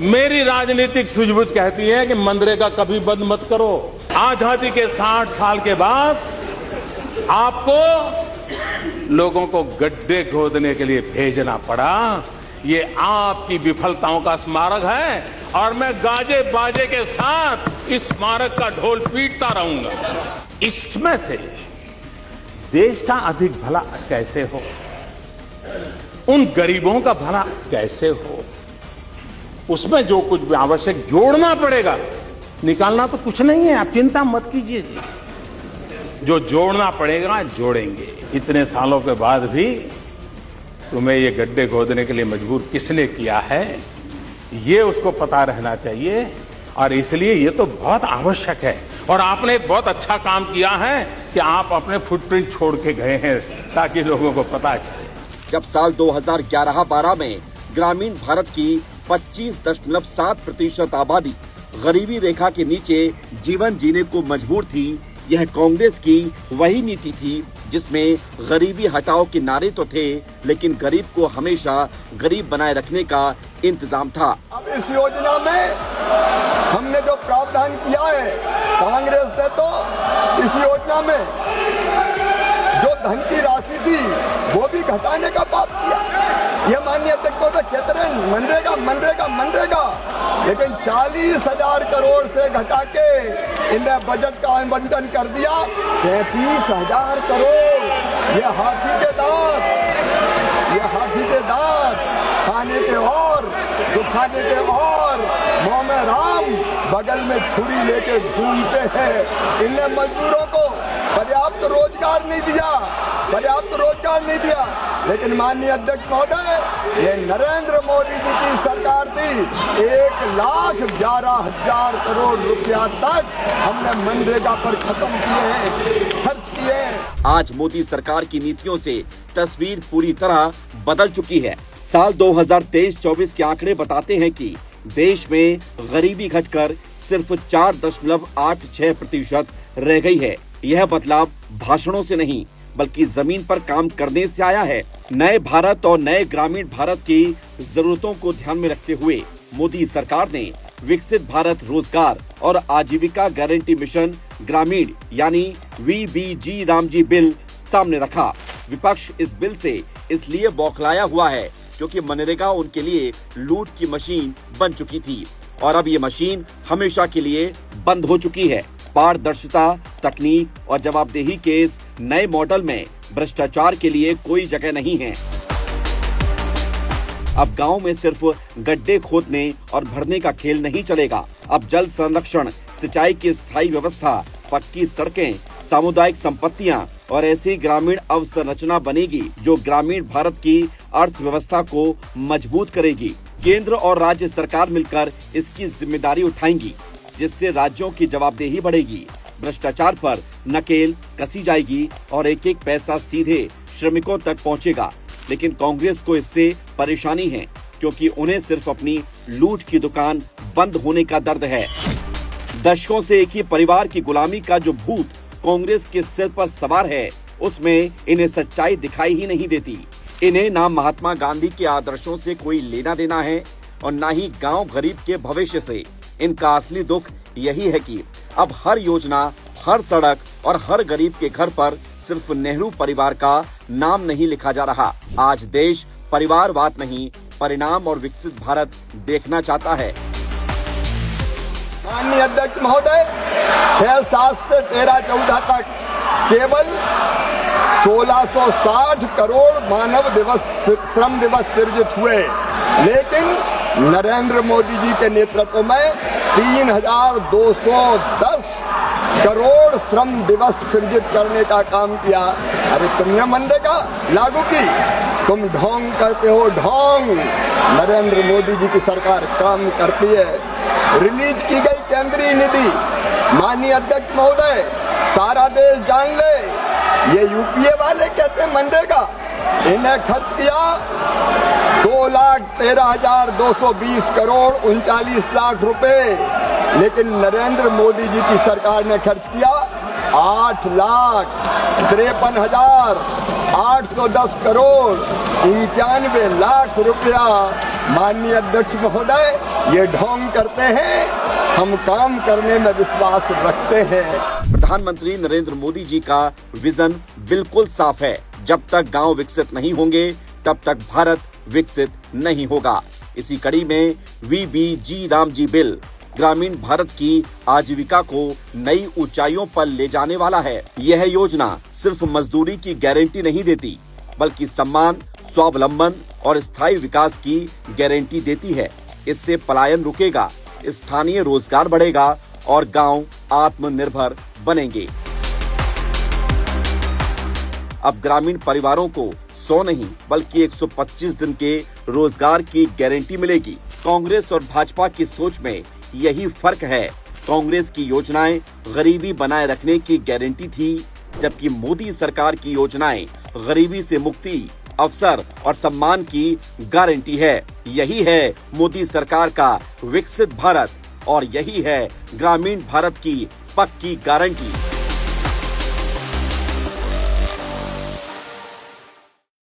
मेरी राजनीतिक सूझबूझ कहती है कि मनरेगा कभी बंद मत करो। आजादी के 60 साल के बाद आपको लोगों को गड्ढे खोदने के लिए भेजना पड़ा। ये आपकी विफलताओं का स्मारक है और मैं गाजे बाजे के साथ इस स्मारक का ढोल पीटता रहूंगा। इसमें से देश का अधिक भला कैसे हो, उन गरीबों का भला कैसे हो, उसमें जो कुछ भी आवश्यक जोड़ना पड़ेगा। निकालना तो कुछ नहीं है, आप चिंता मत कीजिए जी। जो जोड़ना पड़ेगा जोड़ेंगे। इतने सालों के बाद भी तुम्हें ये गड्ढे खोदने के लिए मजबूर किसने किया है, ये उसको पता रहना चाहिए। और इसलिए ये तो बहुत आवश्यक है। और आपने एक बहुत अच्छा काम किया है कि आप अपने फुटप्रिंट छोड़ के गए हैं ताकि लोगों को पता चले। जब साल 2011-12 में ग्रामीण भारत की 25.7% आबादी गरीबी रेखा के नीचे जीवन जीने को मजबूर थी, यह कांग्रेस की वही नीति थी जिसमें गरीबी हटाओ के नारे तो थे, लेकिन गरीब को हमेशा गरीब बनाए रखने का इंतजाम था। अब इस योजना में हमने जो प्रावधान किया है, कांग्रेस ने तो इस योजना में जो धन की राशि थी वो भी घटाने का पाप किया। ये माननीय अध्यक्ष तो कहते रहे मनरेगा, लेकिन 40,000 करोड़ से घटा के इन्हें बजट का आवंटन कर दिया 33,000 करोड़। ये हाथी के दांत खाने के और दुखाने के और, मुंह में राम बगल में छुरी लेके घूमते हैं। इन्हें मजदूरों को पर्याप्त रोजगार नहीं दिया। लेकिन माननीय अध्यक्ष महोदय, ये नरेंद्र मोदी जी की सरकार थी, 1,11,000 करोड़ रुपया तक हमने मनरेगा पर खत्म खर्च किए। आज मोदी सरकार की नीतियों से तस्वीर पूरी तरह बदल चुकी है। साल 2023-24 के आंकड़े बताते हैं कि देश में गरीबी घटकर सिर्फ 4.86% रह गई है। यह बदलाव भाषणों से नहीं बल्कि जमीन पर काम करने से आया है। नए भारत और नए ग्रामीण भारत की जरूरतों को ध्यान में रखते हुए मोदी सरकार ने विकसित भारत रोजगार और आजीविका गारंटी मिशन ग्रामीण यानी VBG रामजी बिल सामने रखा। विपक्ष इस बिल से इसलिए बौखलाया हुआ है क्योंकि मनरेगा उनके लिए लूट की मशीन बन चुकी थी और अब ये मशीन हमेशा के लिए बंद हो चुकी है। पारदर्शिता, तकनीक और जवाबदेही के इस नए मॉडल में भ्रष्टाचार के लिए कोई जगह नहीं है। अब गांव में सिर्फ गड्ढे खोदने और भरने का खेल नहीं चलेगा। अब जल संरक्षण, सिंचाई की स्थायी व्यवस्था, पक्की सड़कें, सामुदायिक संपत्तियां और ऐसी ग्रामीण अवसंरचना बनेगी जो ग्रामीण भारत की अर्थव्यवस्था को मजबूत करेगी। केंद्र और राज्य सरकार मिलकर इसकी जिम्मेदारी उठाएंगी, जिससे राज्यों की जवाबदेही बढ़ेगी। भ्रष्टाचार पर नकेल कसी जाएगी और एक एक पैसा सीधे श्रमिकों तक पहुंचेगा। लेकिन कांग्रेस को इससे परेशानी है क्योंकि उन्हें सिर्फ अपनी लूट की दुकान बंद होने का दर्द है। दशकों से एक ही परिवार की गुलामी का जो भूत कांग्रेस के सिर पर सवार है, उसमें इन्हें सच्चाई दिखाई ही नहीं देती। इन्हें ना महात्मा गांधी के आदर्शों से कोई लेना देना है और ना ही गांव गरीब के भविष्य से। इनका असली दुख यही है कि अब हर योजना, हर सड़क और हर गरीब के घर पर सिर्फ नेहरू परिवार का नाम नहीं लिखा जा रहा। आज देश परिवारवाद नहीं, परिणाम और विकसित भारत देखना चाहता है। माननीय अध्यक्ष महोदय, 6-7 से 13-14 तक केवल 1660 करोड़ मानव दिवस, श्रम दिवस सृजित हुए, लेकिन नरेंद्र मोदी जी के नेतृत्व में 3210 करोड़ श्रम दिवस सृजित करने का काम किया। अरे तुमने मनरेगा लागू की, तुम ढोंग करते हो, ढोंग। नरेंद्र मोदी जी की सरकार काम करती है। रिलीज की गई केंद्रीय निधि, माननीय अध्यक्ष महोदय, सारा देश जान ले, ये यूपीए वाले कहते हैं मनरेगा, इन्हें खर्च किया 2,13,220 करोड़ 39 लाख रुपए, लेकिन नरेंद्र मोदी जी की सरकार ने खर्च किया 8,53,810 करोड़ 91 लाख रुपया। माननीय अध्यक्ष महोदय, ये ढोंग करते हैं, हम काम करने में विश्वास रखते हैं। प्रधानमंत्री नरेंद्र मोदी जी का विजन बिल्कुल साफ है। जब तक गांव विकसित नहीं होंगे, तब तक भारत विकसित नहीं होगा। इसी कड़ी में VBG रामजी बिल ग्रामीण भारत की आजीविका को नई ऊंचाइयों पर ले जाने वाला है। यह योजना सिर्फ मजदूरी की गारंटी नहीं देती, बल्कि सम्मान, स्वावलंबन और स्थायी विकास की गारंटी देती है। इससे पलायन रुकेगा, स्थानीय रोजगार बढ़ेगा और गांव आत्मनिर्भर बनेंगे। अब ग्रामीण परिवारों को 100 नहीं बल्कि 125 दिन के रोजगार की गारंटी मिलेगी। कांग्रेस और भाजपा की सोच में यही फर्क है। कांग्रेस की योजनाएं गरीबी बनाए रखने की गारंटी थी, जबकि मोदी सरकार की योजनाएं गरीबी से मुक्ति, अवसर और सम्मान की गारंटी है। यही है मोदी सरकार का विकसित भारत और यही है ग्रामीण भारत की पक्की गारंटी।